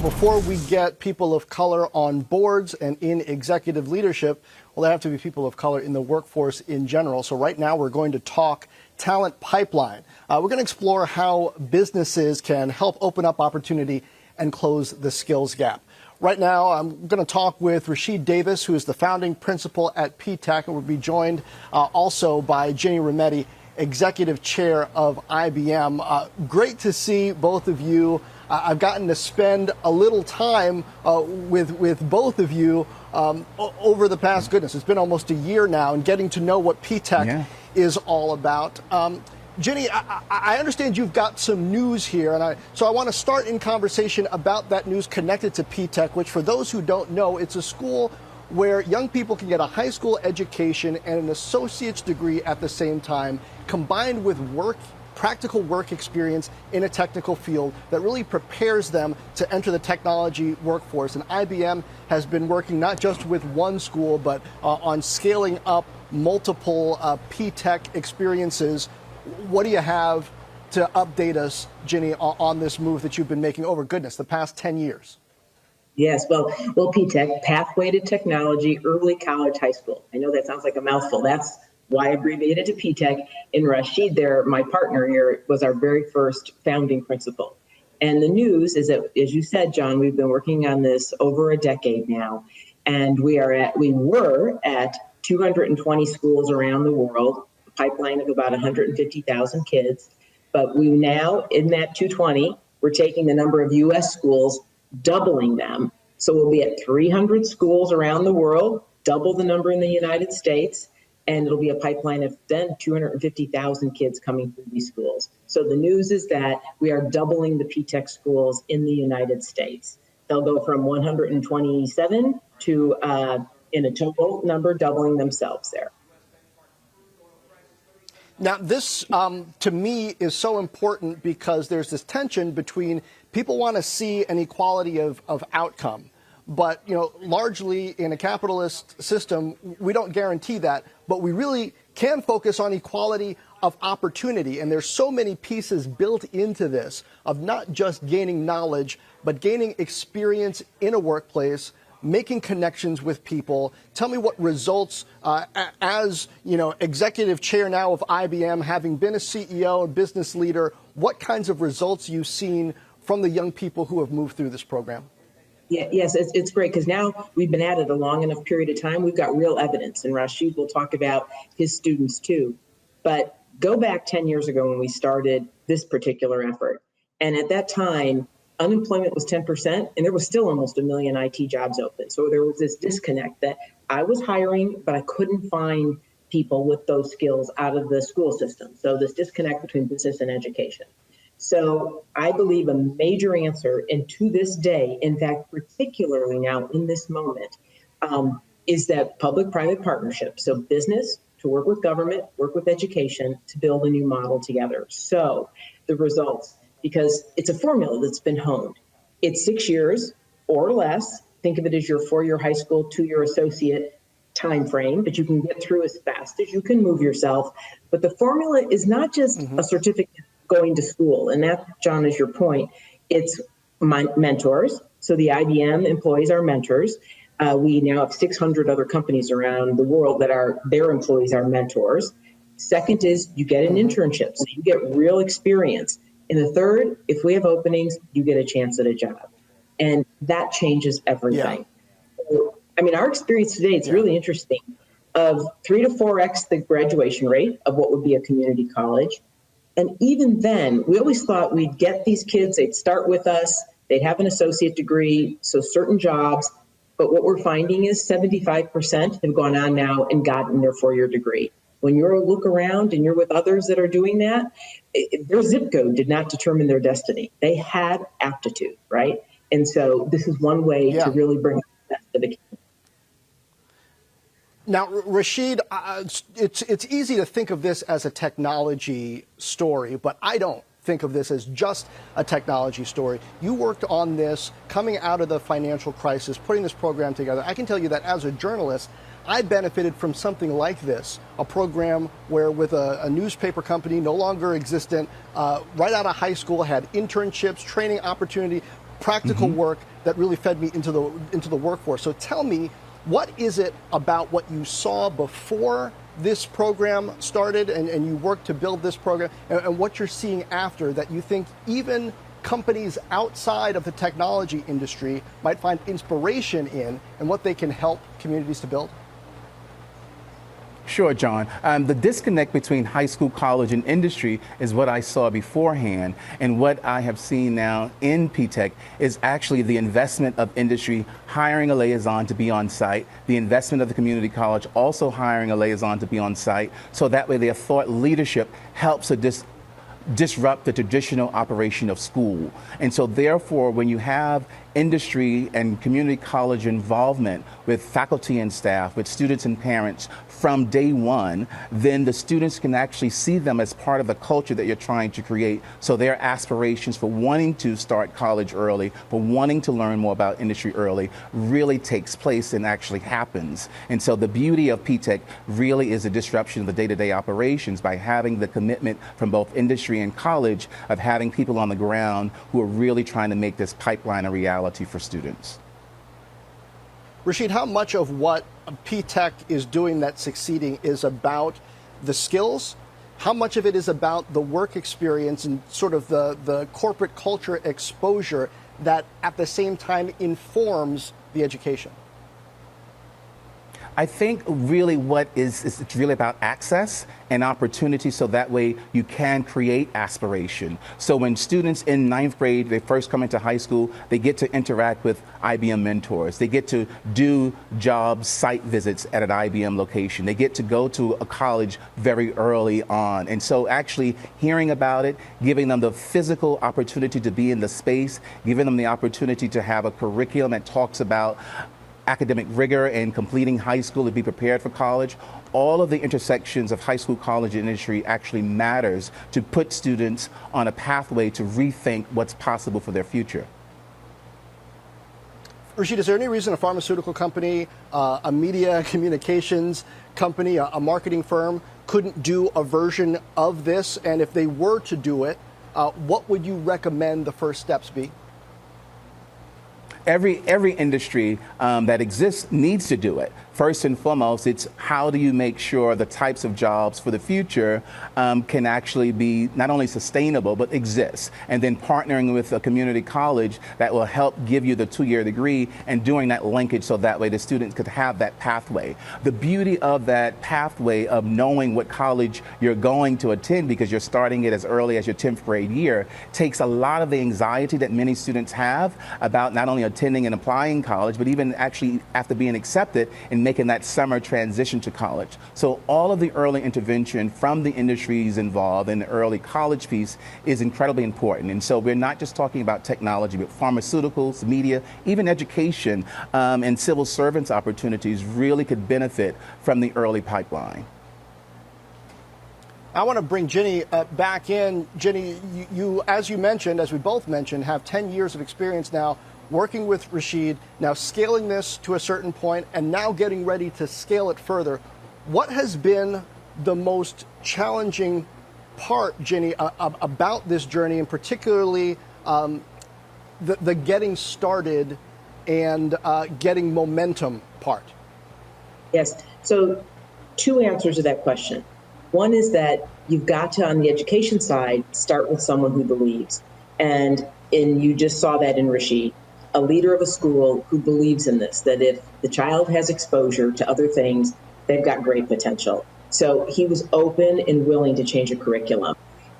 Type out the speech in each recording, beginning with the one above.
But before we get people of color on boards and in executive leadership, well, there have to be people of color in the workforce in general. So right now we're going to talk talent pipeline. We're going to explore how businesses can help open up opportunity and close the skills gap. Right now, I'm going to talk with Rashid Davis, who is the founding principal at P-TECH, and we'll be joined also by Ginni Rometty, executive chair of IBM. Great to see both of you. I've gotten to spend a little time with both of you over the past, goodness, it's been almost a year now, and getting to know what P-TECH is all about. Ginni, I understand you've got some news here, and so I want to start in conversation about that news connected to P-TECH, which, for those who don't know, it's a school where young people can get a high school education and an associate's degree at the same time, combined with practical work experience in a technical field that really prepares them to enter the technology workforce. And IBM has been working not just with one school, but on scaling up multiple P-TECH experiences. What do you have to update us, Ginni, on this move that you've been making over, goodness, the past 10 years? Yes, well, P-TECH, Pathway to Technology, Early College, High School. I know that sounds like a mouthful. That's why I abbreviated to P-TECH. And Rashid there, my partner here, was our very first founding principal. And the news is that, as you said, John, we've been working on this over a decade now. And we were at 220 schools around the world, a pipeline of about 150,000 kids. But we now, in that 220, we're taking the number of U.S. schools, doubling them. So we'll be at 300 schools around the world, double the number in the United States, and it'll be a pipeline of then 250,000 kids coming through these schools. So the news is that we are doubling the P-TECH schools in the United States. They'll go from 127 to, in a total number, doubling themselves there. Now, this, to me, is so important because there's this tension between people want to see an equality of outcome. But, you know, largely in a capitalist system, we don't guarantee that. But we really can focus on equality of opportunity. And there's so many pieces built into this of not just gaining knowledge, but gaining experience in a workplace, making connections with people. Tell me what results, as, you know, executive chair now of IBM, having been a CEO and business leader, what kinds of results you've seen from the young people who have moved through this program? Yes, it's great because now we've been at it a long enough period of time. We've got real evidence, and Rashid will talk about his students too. But go back 10 years ago when we started this particular effort. And at that time, unemployment was 10%, and there was still almost 1 million IT jobs open. So there was this disconnect that I was hiring, but I couldn't find people with those skills out of the school system. So this disconnect between business and education. So I believe a major answer, and to this day, in fact, particularly now in this moment, is that public-private partnership. So business to work with government, work with education to build a new model together. So the results, because it's a formula that's been honed. It's 6 years or less. Think of it as your 4-year high school, 2-year associate time frame, but you can get through as fast as you can move yourself. But the formula is not just a certificate going to school. And that, John, is your point. It's mentors. So the IBM employees are mentors. We now have 600 other companies around the world that their employees are mentors. Second is you get an internship, so you get real experience. And the third, if we have openings, you get a chance at a job. And that changes everything. So, I mean, our experience today, it's really interesting, of 3 to 4x the graduation rate of what would be a community college. And even then, we always thought we'd get these kids, they'd start with us, they'd have an associate degree, so certain jobs. But what we're finding is 75% have gone on now and gotten their 4-year degree. When you look around and you're with others that are doing that, their zip code did not determine their destiny. They had aptitude, right? And so this is one way to really bring the best to the kids. Now, Rashid, it's easy to think of this as a technology story, but I don't think of this as just a technology story. You worked on this coming out of the financial crisis, putting this program together. I can tell you that as a journalist, I benefited from something like this, a program where with a newspaper company no longer existent, right out of high school, had internships, training opportunity, practical work that really fed me into the workforce. So tell me, what is it about what you saw before this program started and you worked to build this program, and what you're seeing after, that you think even companies outside of the technology industry might find inspiration in, and what they can help communities to build? Sure, John. The disconnect between high school, college, and industry is what I saw beforehand. And what I have seen now in P-TECH is actually the investment of industry hiring a liaison to be on site, the investment of the community college also hiring a liaison to be on site, so that way their thought leadership helps to disrupt the traditional operation of school. And so therefore, when you have industry and community college involvement with faculty and staff, with students and parents from day one, then the students can actually see them as part of the culture that you're trying to create. So their aspirations for wanting to start college early, for wanting to learn more about industry early, really takes place and actually happens. And so the beauty of P-TECH really is a disruption of the day-to-day operations by having the commitment from both industry and college of having people on the ground who are really trying to make this pipeline a reality for students. Rashid, how much of what P-TECH is doing that's succeeding is about the skills? How much of it is about the work experience and sort of the corporate culture exposure that at the same time informs the education? I think really what it's really about access and opportunity, so that way you can create aspiration. So when students in 9th grade, they first come into high school, they get to interact with IBM mentors. They get to do job site visits at an IBM location. They get to go to a college very early on. And so actually hearing about it, giving them the physical opportunity to be in the space, giving them the opportunity to have a curriculum that talks about academic rigor and completing high school to be prepared for college. All of the intersections of high school, college, and industry actually matters to put students on a pathway to rethink what's possible for their future. Rashid, is there any reason a pharmaceutical company, a media communications company, a marketing firm couldn't do a version of this? And if they were to do it, what would you recommend the first steps be? Every industry that exists needs to do it. First and foremost, it's how do you make sure the types of jobs for the future can actually be not only sustainable, but exist. And then partnering with a community college that will help give you the 2-year degree and doing that linkage so that way the students could have that pathway. The beauty of that pathway of knowing what college you're going to attend, because you're starting it as early as your 10th grade year, takes a lot of the anxiety that many students have about not only attending and applying college, but even actually after being accepted and making that summer transition to college. So all of the early intervention from the industries involved in the early college piece is incredibly important. And so we're not just talking about technology, but pharmaceuticals, media, even education and civil servants opportunities really could benefit from the early pipeline. I want to bring Ginni back in. Ginni, you, as you mentioned, as we both mentioned, have 10 years of experience now working with Rashid, now scaling this to a certain point, and now getting ready to scale it further. What has been the most challenging part, Ginni, about this journey, and particularly the getting started and getting momentum part? Yes. So 2 answers to that question. One is that you've got to, on the education side, start with someone who believes. And you just saw that in Rashid, a leader of a school who believes in this, that if the child has exposure to other things, they've got great potential. So he was open and willing to change a curriculum.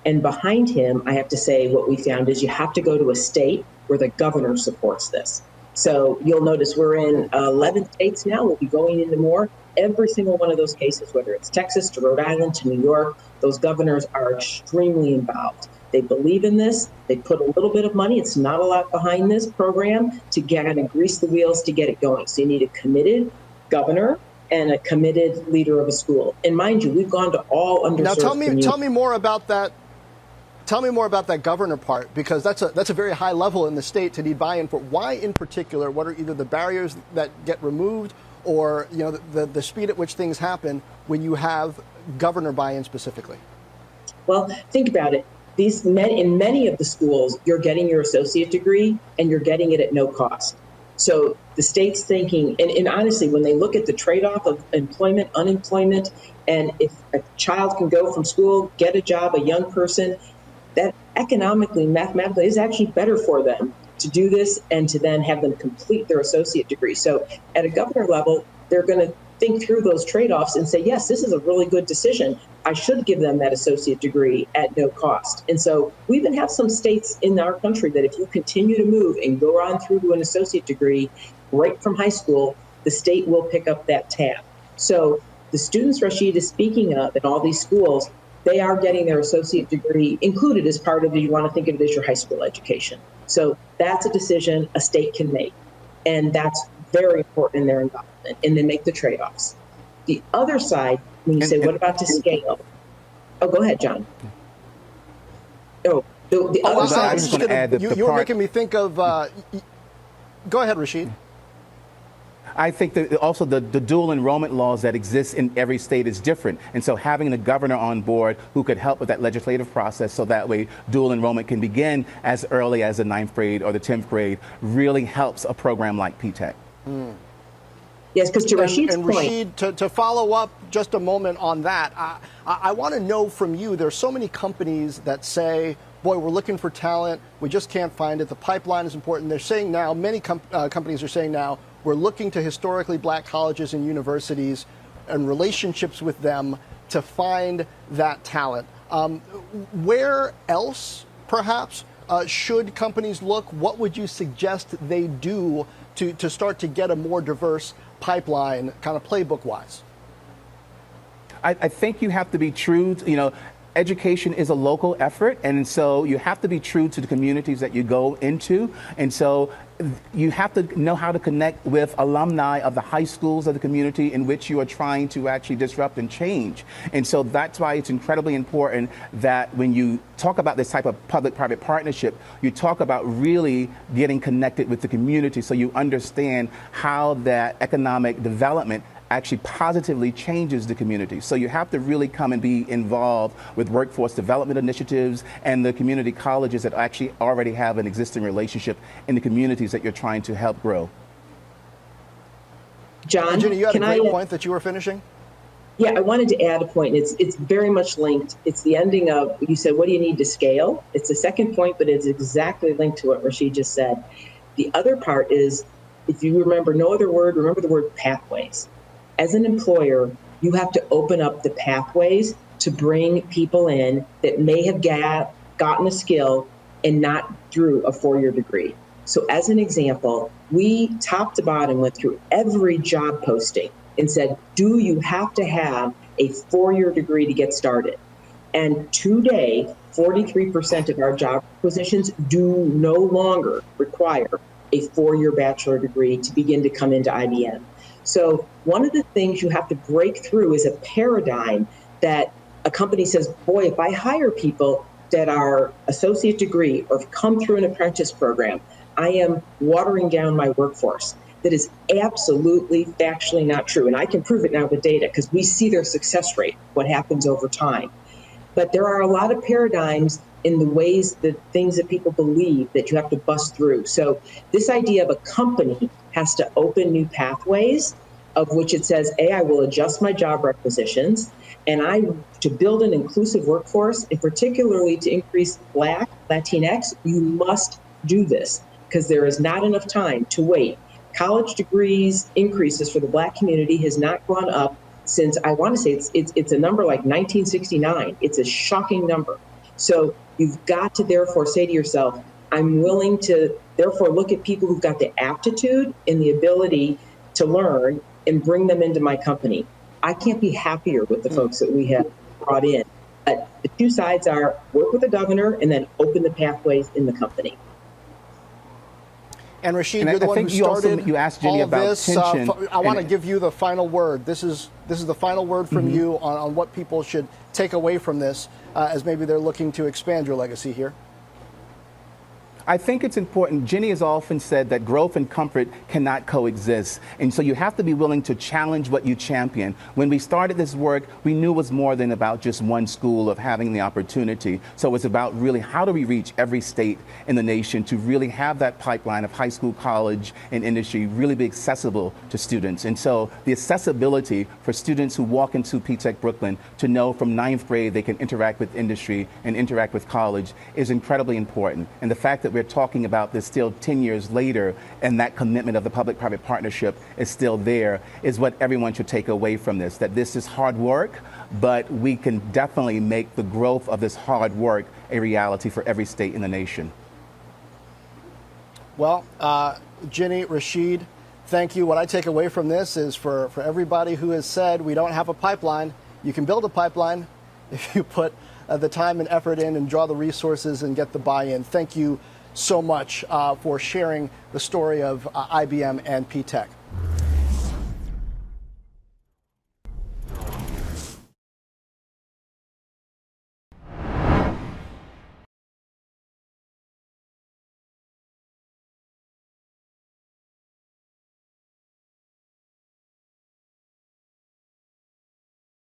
And behind him, I have to say, what we found is you have to go to a state where the governor supports this. So you'll notice we're in 11 states now. We'll be going into more. Every single one of those cases, whether it's Texas to Rhode Island to New York, those governors are extremely involved. They believe in this. They put a little bit of money. It's not a lot behind this program to get it and grease the wheels to get it going. So you need a committed governor and a committed leader of a school. And mind you, we've gone to all underserved Now tell me more about that. Tell me more about that governor part, because that's a very high level in the state to need buy-in for. Why in particular? What are either the barriers that get removed, or the speed at which things happen when you have governor buy-in specifically? Well, think about it. in many of the schools, you're getting your associate degree and you're getting it at no cost. So the state's thinking, and honestly, when they look at the trade-off of employment, unemployment, and if a child can go from school, get a job, a young person, that economically, mathematically is actually better for them to do this and to then have them complete their associate degree. So at a governor level, they're going to think through those trade-offs and say, yes, this is a really good decision. I should give them that associate degree at no cost. And so we even have some states in our country that if you continue to move and go on through to an associate degree right from high school, the state will pick up that tab. So the students Rashid is speaking of in all these schools, they are getting their associate degree included as part of, you want to think of it as your high school education. So that's a decision a state can make. And that's very important in their involvement, and they make the trade-offs. The other side, when you say, what about to scale? Oh, go ahead, John. Oh, the other side. I was just going to add you were making me think of, go ahead, Rashid. I think that also the dual enrollment laws that exist in every state is different. And so having the governor on board who could help with that legislative process so that way dual enrollment can begin as early as the 9th grade or the 10th grade really helps a program like P-TECH. Yes, because to Rashid's and point. Rashid, to follow up just a moment on that, I want to know from you, there's so many companies that say, boy, we're looking for talent, we just can't find it, the pipeline is important. They're saying now, many companies are saying now, we're looking to historically black colleges and universities and relationships with them to find that talent. Where else, perhaps, should companies look? What would you suggest they do to start to get a more diverse pipeline, kind of playbook-wise? I think you have to be true to, education is a local effort, and so you have to be true to the communities that you go into. And so you have to know how to connect with alumni of the high schools of the community in which you are trying to actually disrupt and change. And so that's why it's incredibly important that when you talk about this type of public-private partnership, you talk about really getting connected with the community so you understand how that economic development actually positively changes the community. So you have to really come and be involved with workforce development initiatives and the community colleges that actually already have an existing relationship in the communities that you're trying to help grow. John, Ginni, you had a great point that you were finishing? Yeah, I wanted to add a point. It's very much linked. It's the ending of, you said, what do you need to scale? It's the second point, but it's exactly linked to what Rashid just said. The other part is, if you remember no other word, remember the word pathways. As an employer, you have to open up the pathways to bring people in that may have gotten a skill and not through a 4-year degree. So as an example, we top to bottom went through every job posting and said, do you have to have a 4-year degree to get started? And today, 43% of our job positions do no longer require a 4-year bachelor degree to begin to come into IBM. So one of the things you have to break through is a paradigm that a company says, boy, if I hire people that are associate degree or have come through an apprentice program, I am watering down my workforce. That is absolutely factually not true. And I can prove it now with data because we see their success rate, what happens over time. But there are a lot of paradigms in the ways, the things that people believe that you have to bust through. So this idea of a company has to open new pathways of which it says, I will adjust my job requisitions and to build an inclusive workforce, and particularly to increase Black, Latinx, you must do this because there is not enough time to wait. College degrees increases for the Black community has not gone up since, I want to say it's a number like 1969. It's a shocking number. So you've got to therefore say to yourself, I'm willing to therefore look at people who've got the aptitude and the ability to learn and bring them into my company. I can't be happier with the folks that we have brought in. But the two sides are work with the governor and then open the pathways in the company. And Rashid, you're the one who started you asked Ginni all of about this. tension. I want to give you the final word. This is the final word from you on what people should take away from this as maybe they're looking to expand your legacy here. I think it's important. Ginni has often said that growth and comfort cannot coexist. And so you have to be willing to challenge what you champion. When we started this work, we knew it was more than about just one school of having the opportunity. So it's about really how do we reach every state in the nation to really have that pipeline of high school, college, and industry really be accessible to students. And so the accessibility for students who walk into P-TECH Brooklyn to know from 9th grade they can interact with industry and interact with college is incredibly important. And the fact that we're talking about this still 10 years later and that commitment of the public-private partnership is still there is what everyone should take away from this, that this is hard work, but we can definitely make the growth of this hard work a reality for every state in the nation. Well, Ginni, Rashid, thank you. What I take away from this is for everybody who has said we don't have a pipeline, you can build a pipeline if you put the time and effort in and draw the resources and get the buy-in. Thank you so much for sharing the story of IBM and P-TECH.